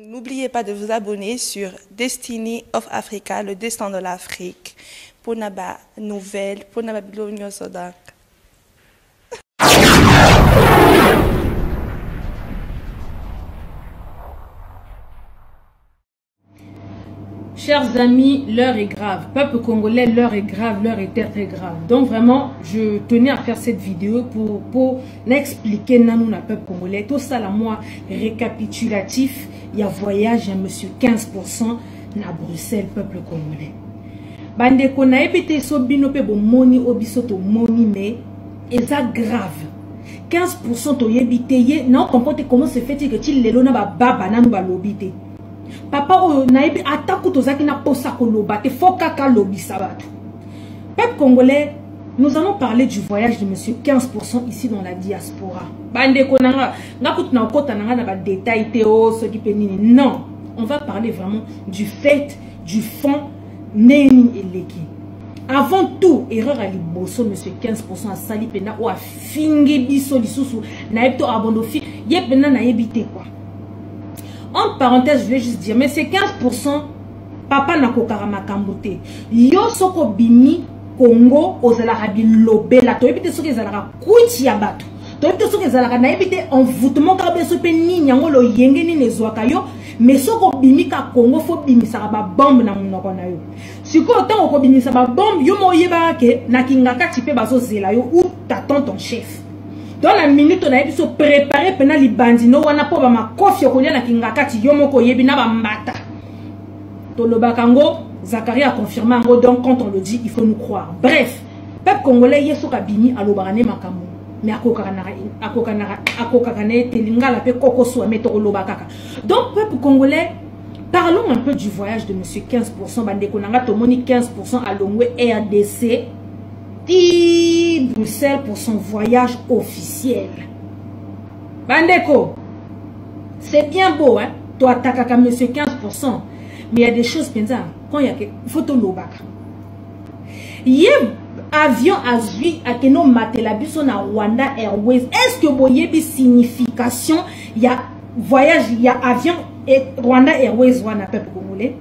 N'oubliez pas de vous abonner sur Destiny of Africa, le destin de l'Afrique, pour naba nouvelles, pour naba bilonyo sodak. Chers amis, l'heure est grave. Peuple congolais, l'heure est grave, l'heure est très grave. Donc vraiment, je tenais à faire cette vidéo pour expliquer nanou na peuple congolais. Tout ça là, moi, récapitulatif, il y a voyage, monsieur 15% na Bruxelles, peuple congolais. Bande kona ebite so binope bo moni obiso to moni mais eza grave. 15% to yebite ye, non comprendre comment se fait que tu lelo na ba baba na ba lobite. Papa o naibi ataku tozaki na posa koloba te fokaka lobi sabatu. Peuple congolais, nous allons parler du voyage de monsieur 15% ici dans la diaspora. Bande konanga ngakutu na okota nanga na ba détail teo ce qui penini. Non, on va parler vraiment du fait, du fond neni eleki. Avant tout, erreur à liboso monsieur 15% à sali pena ou a fingi biso lisusu na ebto abondofi yepena na yebite quoi. En parenthèse, je voulais juste dire, mais c'est 15%, papa na kokarama kambote. Yo soko bimi, Congo, ozalaka bilobela. To ebite soki ezalaka kuiti ya bato. To ebite soki ezalaka na ebite envoûtement kabe sope ni nyango lo yenge ni nezwaka yo. Mais soko bimi ka Congo, fo bimi sa ba bombe na munoko na yo. Siko otango ko bimi sa ba bombe, yo mo yeba ke na kingaka tipe bazo zela yo ou t'attends ton chef. Dans la minute, on a dû se préparer pendant les bandino, on a pas ma coffre au na kingakati yomoko yebina bambata. Tolobakango, Zachary a confirmé en gros, donc quand on le dit, il faut nous croire. Bref, peuple congolais yeso kabini alobarane makamu. Mais akokakane telinga la pe kokoso metoro lobakaka. Donc peuple congolais, parlons un peu du voyage de monsieur 15% bandeko nanga tomoni 15% à Longwe RDC. Bruxelles pour son voyage officiel. Bandeko, c'est bien beau, hein? Toi, t'as qu'à monsieur 15%. Mais il y a des choses, quand il y a photo lobaka. Il y a avion à Zui, à Keno Matelabiso na Rwanda Airways. Est-ce que vous voyez une signification? Il y a voyage, il y a avion et Rwanda Airways, Rwanda peuple congolais.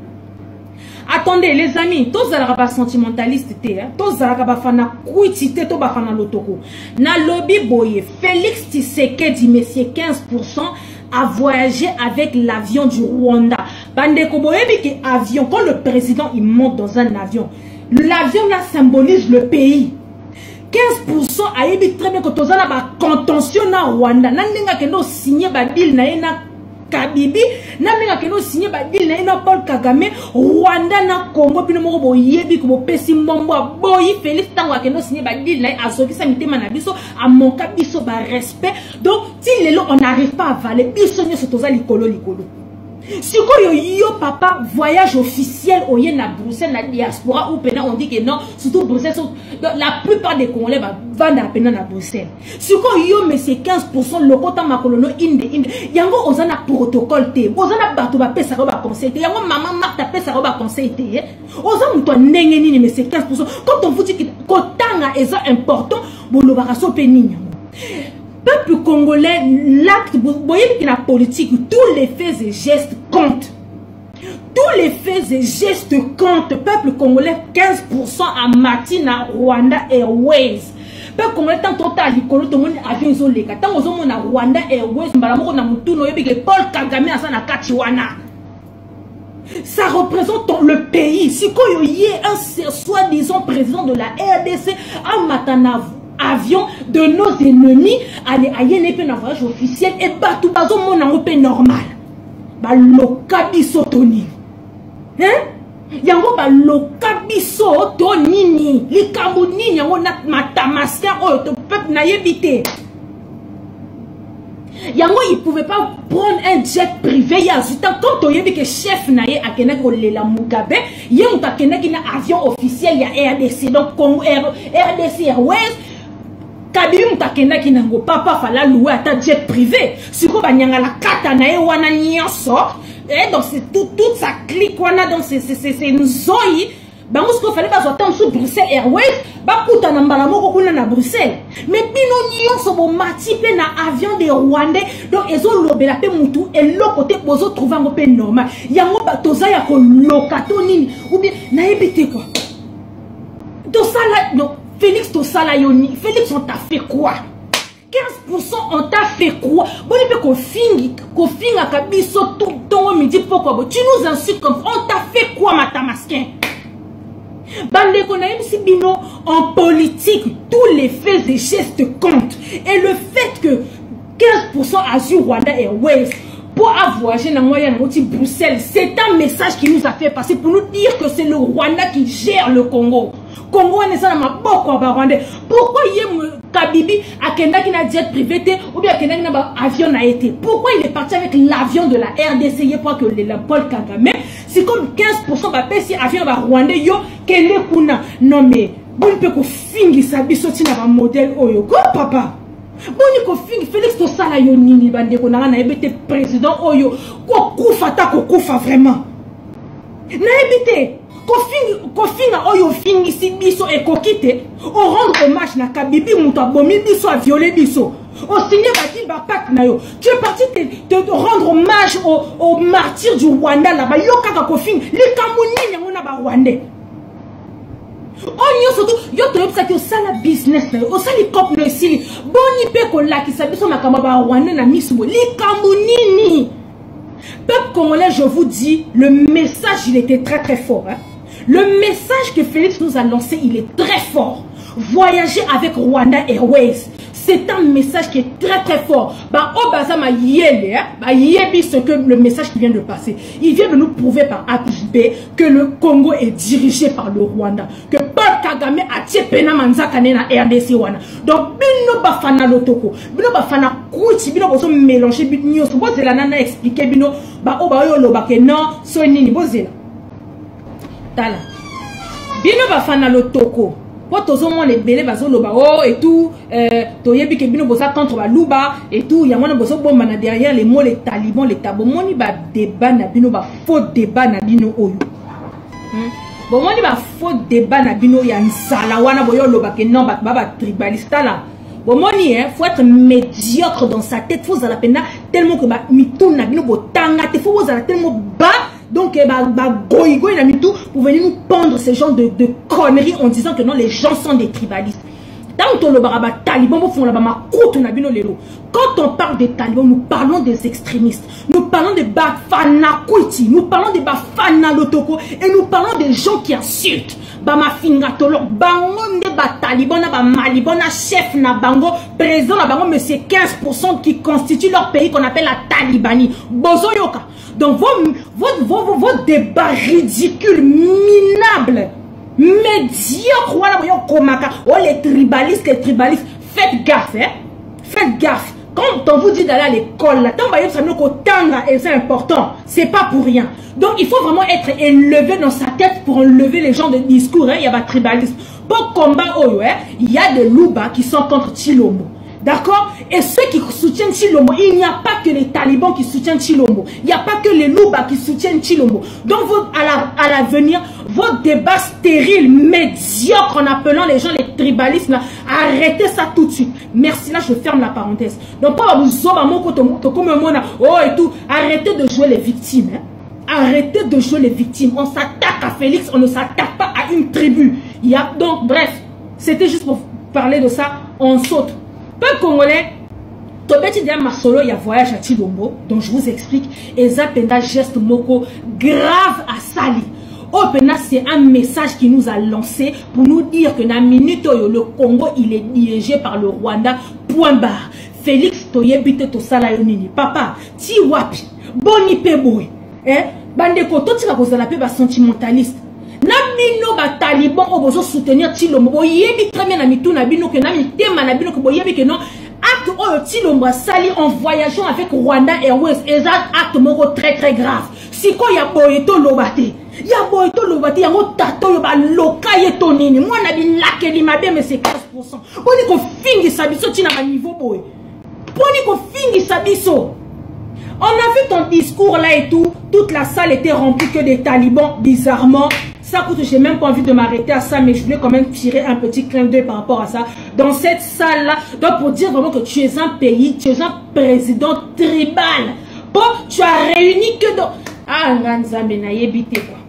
Attendez les amis, tous les pas sentimentalistes, tous les pas fana kuitite, tous les fana lotoko. Na lobby boye, Félix Tshisekedi, monsieur 15%, a voyagé avec l'avion du Rwanda. Bandeko boye que avion, quand le président il monte dans un avion, l'avion là symbolise le pays. 15% a ébi très bien que tous les pas contention na Rwanda. Nandenga que nous signé ba deal na ena Kabibi, namenga keno signé ba deal na ina Paul Kagame, Rwanda na Congo pino moko boyebi ko pesi mbombo boyi Félix tango keno signé ba deal na azoki sa mitema na biso a monka biso ba respect. Donc si lelo on n'arrive pas à valer biso nyoso toza likolo. Si yo papa voyage officiel au na Bruxelles na diaspora ou pena on dit que non surtout Bruxelles la plupart des Congolais vont à pena na Bruxelles. Si yo mais c'est 15% lokota makolono inde yango ozana protocole te ozana bato ba pesa ba conseil te yango maman Martha pesa ba conseil te ozana muto ndenge nini mais c'est 15%. Quand on vous dit que kotanga est important bolobaka so pe nini. Peuple congolais, l'acte, vous voyez que la politique, tous les faits et gestes comptent. Tous les faits et gestes comptent. Peuple congolais, 15% à Matina, Rwanda Airways. Peuple congolais, tant total, il connaît tout le monde avion isolé. Tant aux hommes, on a Rwanda Airways, on a Moutou, Paul Kagame, à Sana Kachiwana. Ça représente le pays. Si il y a un soi-disant président de la RDC, à Matanavu, avion de nos ennemis aller à un voyage officiel et batou bazo mon angopé normal ba lokabiso toni hein yango ba lokabiso tonini likambo nini yango na matamaska o to peuple na yebité yango il pouvait pas prendre un jet privé ya zuta quand on yebi que chef na ye akena ko lela Mugabe ye mutakena kina avion officiel ya RDC donc Congo RDC Airways Kabibi mutakenda kinango papa fala louer à ta jet privé. Siko banyanga la kata na e wana nyonso. Et donc c'est toute sa clique wana donc c'est une zoi bango ce qu'il fallait pas attendre sous Bruxelles Airways ba kuta na mbala moko kuna na Bruxelles mais bino nyonso bo mati pe na avion de Rwandais donc ezo lobela pe mutu et l'autre côté bozo trouver ngo pe normal yango ba toza ya ko lokato nini ou bien na ebité quoi to sala non Félix to sala yoni Félix on t'a fait quoi 15% on t'a fait quoi bon il peut qu'on finga kabiso tout ton midi pourquoi tu nous insultes comme on t'a fait quoi matamaskin bande qu'on a si bino en politique tous les faits et gestes comptent et le fait que 15% Azur Rwanda Airways pour voyager dans moyen de Bruxelles c'est un message qui nous a fait passer pour nous dire que c'est le Rwanda qui gère le Congo. Congo n'est pas ma beaucoup Rwandais. Pourquoi Kabibi a Kenda qui n'a jet privé ou bien Kenda qui n'a avion a été? Pourquoi il est parti avec l'avion de la RDC pour que le Paul Kagame c'est comme 15% va payer si avion va Rwandais yo Kende kuna non mais bon peut qu'on fingi sa bisoti na un modèle oyo quoi papa bon ko fingi Félix to sala yo nini bande ko na ebete président oyo ko kufa vraiment na ebete Kofinga oyo fingi si biso et kokite o rendre hommage na Kabibi muto abomi biso a violer biso o signé batil ba pacte na yo tu es parti te rendre hommage aux martyrs du Rwanda là-bas yo kaka kofinga likamuni nyango na ba Rwandais on surtout yo to yebisa que ça la business na o sali cop no sili boni pe ko la ki sabiso makamba ba Rwanda na mismo likamuni. Peuple congolais, je vous dis, le message, il était très fort. Hein? Le message que Félix nous a lancé, il est très fort. Voyager avec Rwanda Airways, c'est un message qui est très fort. Bah, Obazama yele, bah, yebi ce que le message qui vient de passer. Il vient de nous prouver par A plus B que le Congo est dirigé par le Rwanda. Que Paul Kagame a tué Pena Manzakane na RDC wana. Donc, bino bafana lotoko, bino bafana kouti, bino boso mélanger bino nyos. Bozela nana expliquer bino, bah, obayo lo bake non, so nini, bozela. Tala. Bino bafana lotoko. Pour tous les belés bazoloba oh et tout toyebi ke bino bosa contre baluba et tout ya mona boso bomba na derrière les mots les talibans les tabomoni ba débat na bino ba faux débat na bino oyo bon moni ba faux débat na bino ya nsala wana boyo loba ke non ba tribalista là bon moni faut être médiocre dans sa tête faut la peine tellement que ba mituna bino botanga te faut vous tellement bas. Donc, pour venir nous pendre ce genre de conneries en disant que non, les gens sont des tribalistes. Quand on parle des talibans, nous parlons des extrémistes. Nous parlons des Bafana Kouiti, nous parlons des Bafana Lotoko et nous parlons des gens qui insultent. Bama Fingatolo, Bango de Bataliban, Malibon, chef na Bango, président na Bango, mais c'est 15% qui constituent leur pays qu'on appelle la Talibanie. Bozoyoka. Donc, vos débats ridicules, minables, médiocres, oh, les tribalistes, faites gaffe, hein? Faites gaffe. Quand on vous dit d'aller à l'école, là, c'est important. C'est pas pour rien. Donc, il faut vraiment être élevé dans sa tête pour enlever les gens de discours. Hein? Il y a pas de tribalisme. Pour combat, il y a des loubas qui sont contre Tshilombo. D'accord? Et ceux qui soutiennent Tshilombo, il n'y a pas que les talibans qui soutiennent Tshilombo. Il n'y a pas que les loubas qui soutiennent Tshilombo. Donc, à l'avenir, vos débats stériles, médiocres, en appelant les gens les tribalistes, là, arrêtez ça tout de suite. Merci, là, je ferme la parenthèse. Donc, pas vous oh et tout. Arrêtez de jouer les victimes. Hein? Arrêtez de jouer les victimes. On s'attaque à Félix, on ne s'attaque pas à une tribu. Il y a donc, bref, c'était juste pour parler de ça. On saute. Peuple congolais, Tobeti dia Masolo, il y a voyage à Tshilombo, donc je vous explique. Et ça, penda geste moko grave à Sali. Oh, penda, c'est un message qui nous a lancé pour nous dire que dans la minute où le Congo, il est dirigé par le Rwanda, point barre. Félix Toyebite to Salayonini. Papa, ti wapi, boni peboy. Bandeko, to tika kozala pe ba sentimentaliste. Na bino ba taliban o bozo soutenir Tshilombo boyebi très bien na mitu na bino que na mitema na bino que boyebi que non acte o Tshilombo sali en voyageant avec Rwanda Airways exact acte moko très grave siko ya boyeto lobate ya boyeto lobate yango tato yo ba lokaye tonini moi na bilakeli mabe mais c'est 15% boni ko fingi sabiso tina ba niveau boy boni ko fingi sabiso. On a vu ton discours là et tout, toute la salle était remplie que des talibans, bizarrement. Ça coûte, j'ai même pas envie de m'arrêter à ça, mais je voulais quand même tirer un petit clin d'œil par rapport à ça. Dans cette salle-là, donc pour dire vraiment que tu es un pays, tu es un président tribal. Bon, tu as réuni que dans... Ah, Nganzambe na yebite quoi.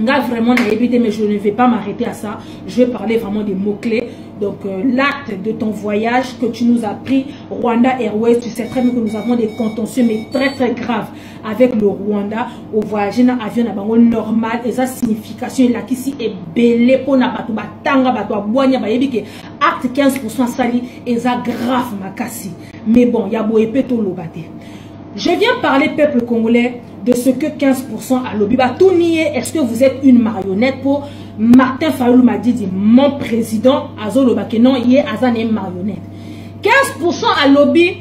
Nga vraiment na yebite, mais je ne vais pas m'arrêter à ça. Je vais parler vraiment des mots-clés. Donc, l'acte de ton voyage que tu nous as pris, Rwanda Airways, tu sais très bien que nous avons des contentieux, mais très très graves avec le Rwanda. Au voyage dans avion normal, et sa signification là qui si est belé pour na batu batanga batu abonya ba yebi ke acte 15% sali et ça grave makasi. Mais bon, ya bo epé to lobate. Je viens parler peuple congolais de ce que 15% à lobby. Bah, tout nier, est-ce que vous êtes une marionnette pour Martin Fayulu m'a dit, mon président, Azoloba, que non, il est Azan une marionnette. 15% à lobby,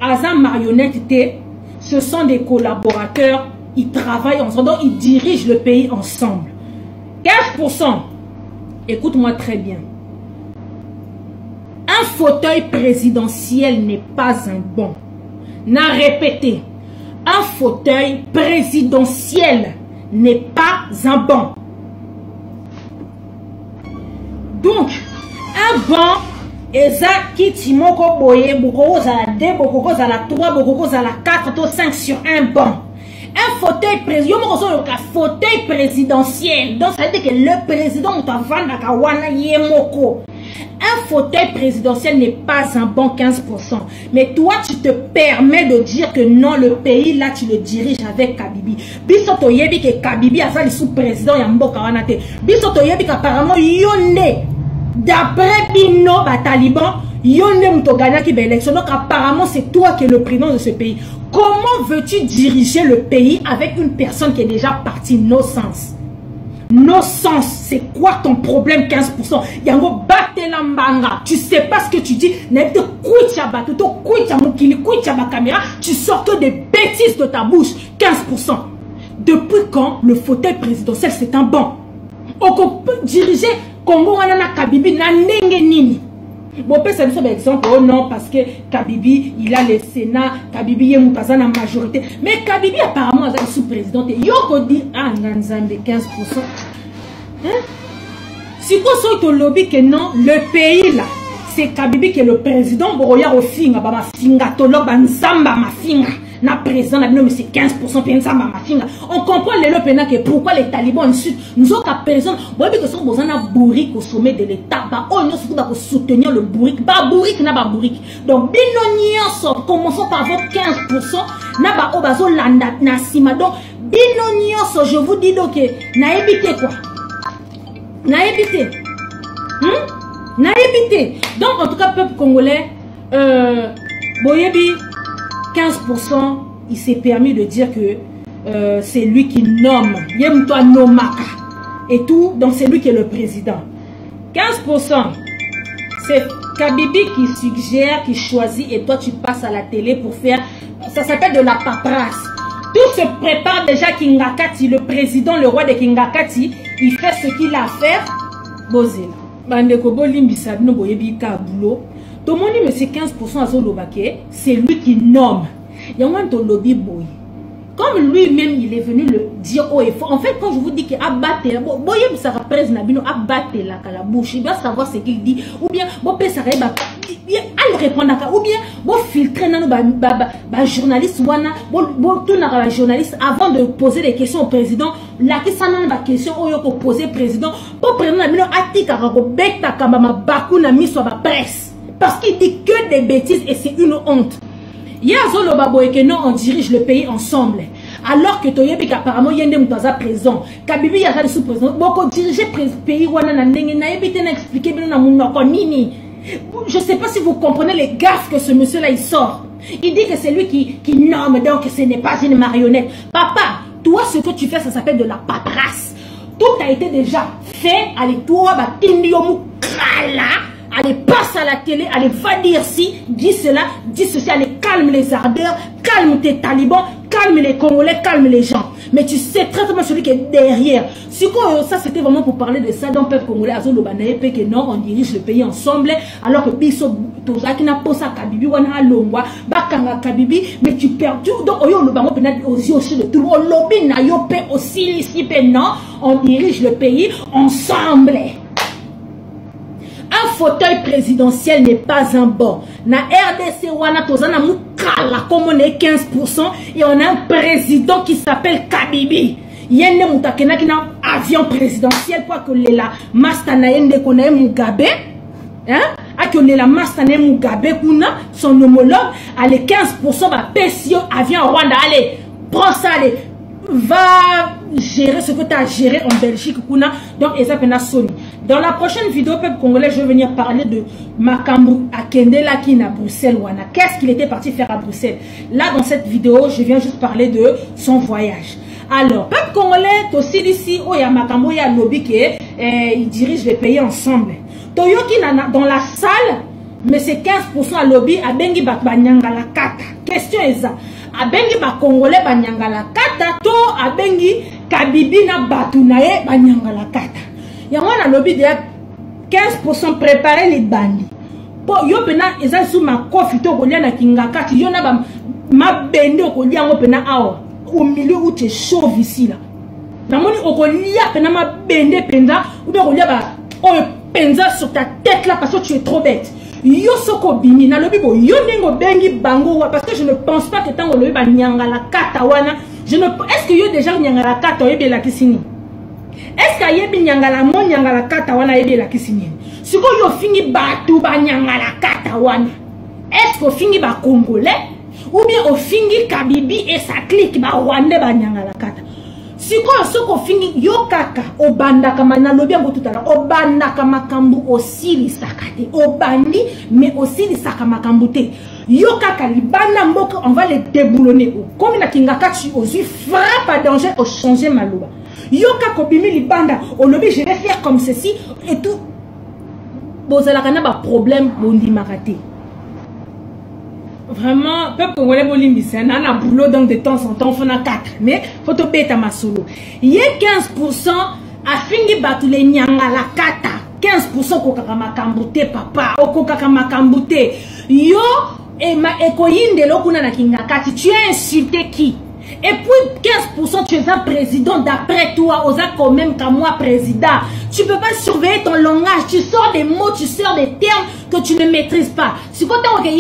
Azan marionnette, ce sont des collaborateurs, ils travaillent ensemble, donc ils dirigent le pays ensemble. 15%, écoute-moi très bien. Un fauteuil présidentiel n'est pas un bon. N'a répété. Un fauteuil présidentiel n'est pas un banc. Donc, un banc, qui timoko boye, beaucoup à la 2, beaucoup à la 3, beaucoup à la 4, 5 sur un banc. Un fauteuil présidentiel. Donc, ça veut dire que le président un fauteuil présidentiel n'est pas un bon 15%. Mais toi, tu te permets de dire que non, le pays, là, tu le diriges avec Kabibi. Bisoto yebi que Kabibi a fait le sous-président Yamboka Wanate. Bisoto yebi qu'apparemment, yonne, d'après Bino, Taliban, yonne Moutogana qui va élection. Donc, apparemment, c'est toi qui es le président de ce pays. Comment veux-tu diriger le pays avec une personne qui est déjà partie? No sens. No sens, c'est quoi ton problème 15%? Yango batte la mbanga. Tu sais pas ce que tu dis. Tu sors que des bêtises de ta bouche. 15%. Depuis quand le fauteuil présidentiel c'est un banc? On peut diriger Congo Wanana Kabibi na nenge nini. Bon, c'est un exemple. Oh non, parce que Kabibi, il a le Sénat. Kabibi, il a la majorité. Mais Kabibi, apparemment, il est sous-président. Yoko dit, ah, Nganzambe, 15%. Hein? Si vous êtes au lobby que non, le pays là, c'est Kabibi qui est le président. Boroya au finga, ma finga, tolo, banzamba, ma finga. Na président, mais c'est 15% pensamba, ma finga. On comprend les lopena que pourquoi les talibans insultent. Nous autres, à personne, vous voyez que nous avons un bourrique au sommet de l'État. Oh, nous avons soutenir le bourrique. Ba bourrique, na ba bourrique. Donc, binonion, commençons par votre 15%. Na ba obazo landa, na sima. Donc, binonion, je vous dis donc, na évité quoi? Na évité. Na évité. Donc, en tout cas, peuple congolais, Boyebi, 15%, il s'est permis de dire que c'est lui qui nomme. Yemtoa Nomaka. Et tout, donc c'est lui qui est le président. 15%, c'est Kabibi qui suggère, qui choisit, et toi tu passes à la télé pour faire. Ça s'appelle de la paperasse. Tout se prépare déjà. Kingakati, le président, le roi de Kingakati, il fait ce qu'il a à faire. Bozela. Bandeko Bolimbi Sabino Boyebi Kabulo. Tout le monde dit, mais c'est 15% à Zolobake, c'est lui qui nomme. Il y a un lobby boy. Comme lui-même, il est venu le dire haut et fort. En fait, quand je vous dis qu'il a battu, Boyem ça représente Nabino, a battu la bouche. Il doit savoir ce qu'il dit. Ou bien, bon, ça répond. Elle répond ou bien, bon, filtrer nos journaliste, bon, tout la journaliste avant de poser des questions au président. La question, la question, pour poser au président. Pour président Nabino, Atika, Robeta, Kamama, Bakou, Nami, soit la presse. Parce qu'il dit que des bêtises et c'est une honte. Yazolo Baboye que non, on dirige le pays ensemble. Alors que Toyebi apparemment Yende Moutaza présent. Kabibi Yaza le sous-président. Boko diriger le pays Wana Nenge Nayebi n'a expliqué bien na nini. Je ne sais pas si vous comprenez les gaffes que ce monsieur là il sort. Il dit que c'est lui qui nomme, donc ce n'est pas une marionnette. Papa, toi ce que tu fais ça s'appelle de la paperasse. Tout a été déjà fait. Allez toi ba tindiomu kala. Allez, passe à la télé, allez, va dire ci, dis cela, dis ceci, allez, calme les ardeurs, calme tes talibans, calme les Congolais, calme les gens. mais tu sais très bien celui qui est derrière. Si ça c'était vraiment pour parler de ça dans le peuple congolais, que non, on dirige le pays ensemble, alors que Biso, Tozaki n'a pas ça Kabibi, Wana Longwa, Bakanga Kabibi, mais tu perds tout. Donc, Oyo le bango peut-être aussi de tout le monde, Lobi na yo pe aussi ici, non, on dirige le pays ensemble. Un fauteuil présidentiel n'est pas un bon. Na RDC wana tozana mukala comme on est 15% et on a un président qui s'appelle Kabibi. Yende mutakena qui n'a avion présidentiel pour que la mastana yende konae Mugabe, hein? A que la mastana Mugabe kuna son homologue à les 15% va PCO avion Rwanda. Allez, prends ça, allez, va gérer ce que tu as géré en Belgique kuna. Donc et ça pena Sony. Dans la prochaine vidéo, peuple congolais, je vais venir parler de Makambu Akendela qui est à Bruxelles. Qu'est-ce qu'il était parti faire à Bruxelles? Là, dans cette vidéo, je viens juste parler de son voyage. Alors, peuple congolais, aussi ici, il y a Makambu, il y a Lobby qui il dirige les pays ensemble. Toyoki dans la salle, mais c'est 15% à Lobby, à Bengi Banyangala Kata. Question est ça. À Bengi Congolais Banyangala Kata, to à Bengi Kabibi na Batunaye Banyangala Kata. Il y a un lobby de 15% préparer les bandits. Pour yo pena eza sous ma kofito kolia na kingakati yo na ma bende kolia ngo pena awa au milieu où tu es chauve ici là. Na moni okolia pena ma bende penza ou bien kolia ba o penza sur ta tête là parce que tu es trop bête. Yo soko bimi na lobby bo yo nengo bengi bango parce que je ne pense pas que tango lobby ba nyanga la kata wana. Je ne est-ce que yo déjà nyanga la kata yebe la kisini? Est-ce qu'il y a des nyangala mon nyangala kata wana yebe la kisini? Si ko yo fingi batu ba nyangala kata wana, est-ce que fingi ba congolais ou bien au fingi Kabibi et sa clique ba rwandais ba nyangala kata? Si ko fingi yo kaka obanda kama na lobi ngo tutala obanda kama kambu osili sakate obandi mais osili sakamakambu te yo kaka libanda mboka on va les déboulonner comme na kingaka tu aussi frappe à danger au changer maloba. Yoka kobimi libanda, on lobby je vais faire comme ceci et tout. Bozala kana ba problème bondi maraté. Vraiment, peuple congolais bolimbi c'est un boulot donc de temps en temps on fait 4 mais faut te bêta ma solo. Il y a 15% à fingi batu les nyanga la kata. 15% ko kaka makambute papa, oko kaka makambute. Yo et ma ekoyinde lokuna na kingakati, tu as insulté qui? Et puis 15% tu es un président d'après toi, osa quand même qu'à moi président. Tu peux pas surveiller ton langage, tu sors des mots, tu sors des termes que tu ne maîtrises pas. Si quand tu as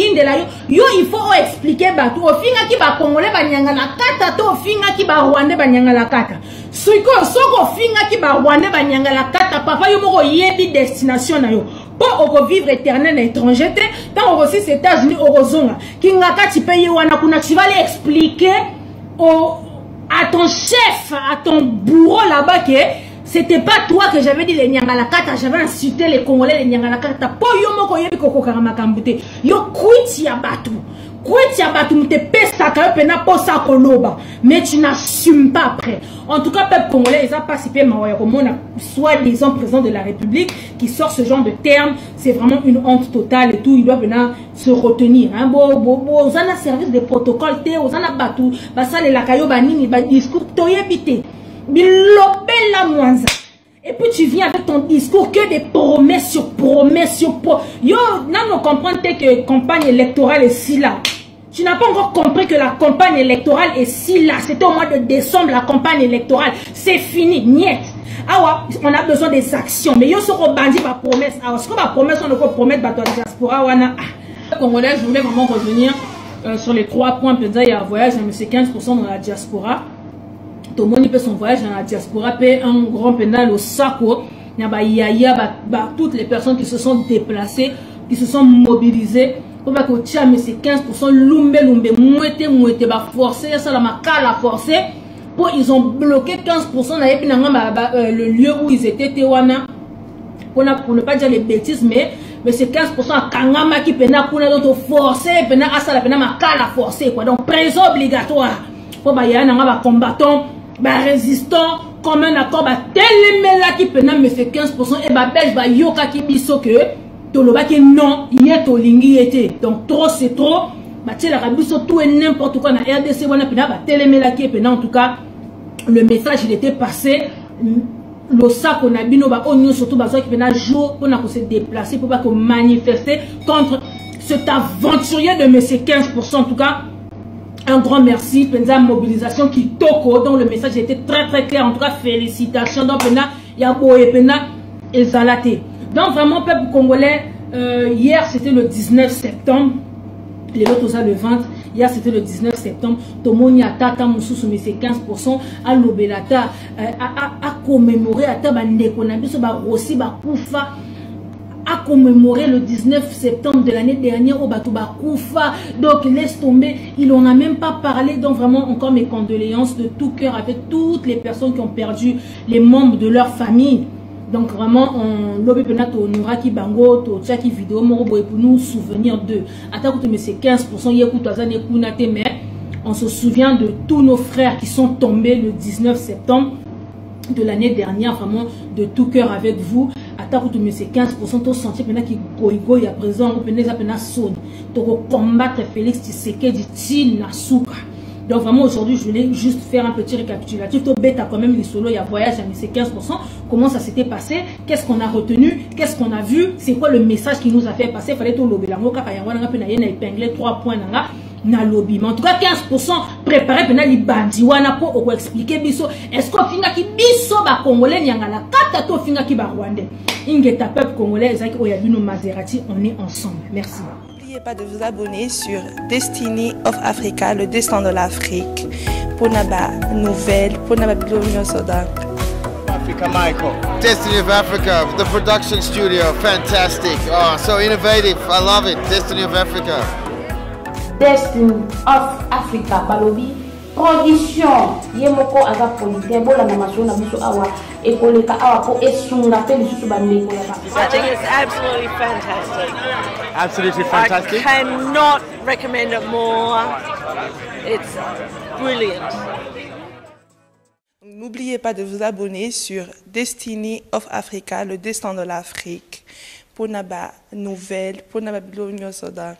yo il faut expliquer bah au finga qui va congolais banyanga la kata, to finga qui va rwandais banyanga la kata. Si quand soko finga qui va rwandais banyanga la kata, papa yo moko yebi destination na yo. Pour au vivre éternel à l'étranger, tant aussi ces États-Unis au zonga. Kingaka tu payes wana kuna, tu vas les expliquer à ton chef, à ton bourreau là-bas que c'était pas toi que j'avais dit les Nyangalakata, j'avais insulté les Congolais les Nyangalakata. Po yo moko yebi koko karamakambute. Yo kwiti ya batu. Kwiti ya batu mte pesa ka pena posa koloba. Mais tu n'assumes pas après. En tout cas, peuple congolais, ils ont participé à soi-disant président de la République qui sort ce genre de termes. C'est vraiment une honte totale et tout. Ils doivent venir se retenir. Hein. Bon, on a service de protocole, on a battu. Basa le lakayo banini, ba discours, toyebite. Bilobela mwanza. Et puis tu viens avec ton discours que des promesses sur promesses sur promesses. Yo, non, on comprend que campagne électorale est si là. Tu n'as pas encore compris que la campagne électorale est si là. C'était au mois de décembre la campagne électorale. C'est fini. Niet. Ah ouais, on a besoin des actions. Mais yo soko bandi ma promesse. Ah, ce qu'on va promettre, on ne peut promettre à la diaspora. Congolais, je voulais vraiment revenir sur les 3 points. Peut-être il y a un voyage, mais c'est 15% dans la diaspora. Tout le monde peut son voyage dans la diaspora. Paye un grand pénal au Sako. Il y a toutes les personnes qui se sont déplacées, qui se sont mobilisées. Pour que mais c'est 15% lumbe mouette forcé ça la makala forcé pour ils ont bloqué 15% le lieu où ils étaient Tewana pour ne pas dire les bêtises mais c'est 15% à Kangama qui pena pour d'autres forcé pena asa la pena makala forcé quoi donc prison obligatoire pour ba yana ba combattant ba résistant comme un accord ba telemela qui pena mais c'est 15% et ba belge ba yoka qui biso que Tolobaki non, yé tolingi était. Donc trop c'est trop. Bah tu la rabiso tout et n'importe quoi na RDC wana pina ba telemela qui pena en tout cas le message il était passé. Le sac on a bino ba onyo surtout ba qui vient jour pour se déplacer pour pas manifester contre cet aventurier de monsieur 15%. En tout cas, un grand merci Penza mobilisation qui toko, dont le message était très clair. En tout cas, félicitations. Donc Penza Yabo et Penza Ezalate. Donc vraiment peuple congolais, hier c'était le 19 septembre. Les autres le 20. Hier c'était le 19 septembre. Tomoni Atata Moussou mais c'est 15%. À l'Obelata à commémorer à Tabandeko Nabiso ba Rossi ba Koufa. À commémorer le 19 septembre de l'année dernière au Batouba Koufa. Donc laisse tomber, il n'en a même pas parlé. Donc vraiment encore mes condoléances de tout cœur avec toutes les personnes qui ont perdu les membres de leur famille. Donc vraiment on lobby penato Nouraki Bango to tchaki vidéo pour nous souvenir d'eux. Attends mais c'est 15% yekout azane kunate, mais on se souvient de tous nos frères qui sont tombés le 19 septembre de l'année dernière. Vraiment de tout cœur avec vous. Attends mais c'est 15% to sentir pena qui goigoy à présent on penait pena sonne to combattre Félix Tshisekedi Tshil Nasuka. Donc vraiment aujourd'hui je voulais juste faire un petit récapitulatif. To bêta quand même les solos, il y a voyage mais c'est 15%. Comment ça s'était passé? Qu'est-ce qu'on a retenu? Qu'est-ce qu'on a vu? C'est quoi le message qui nous a fait passer? Fallait tout lobby. La moka kayangwa nga pena yena épinglé 3 points nanga na lobby. Mais en tout cas 15% préparé pena li bandi wana po oko expliquer biso. Est-ce qu'on finga ki biso ba congolais nyanga la kata to finga ki ba rwandais. Ingeta peuple congolais ezaki oyabino Maserati, on est ensemble. Merci. N'oubliez pas de vous abonner sur Destiny of Africa, le destin de l'Afrique. Pour Naba nouvelle, pour Naba Biblio Soda. Africa, Michael. Destiny of Africa, the production studio, fantastic. Oh, so innovative. I love it. Destiny of Africa. Destiny of Africa, Balobi. Production. Yemoko aga polite bola na masona biso awa ekoleka awa po esunga pe biso bandeko ya Africa. I think it's absolutely fantastic. Absolutely fantastic. I cannot recommend it more. It's brilliant. N'oubliez pas de vous abonner sur Destiny of Africa, le destin de l'Afrique. Pour Naba nouvelle, pour Naba Biblio Soda.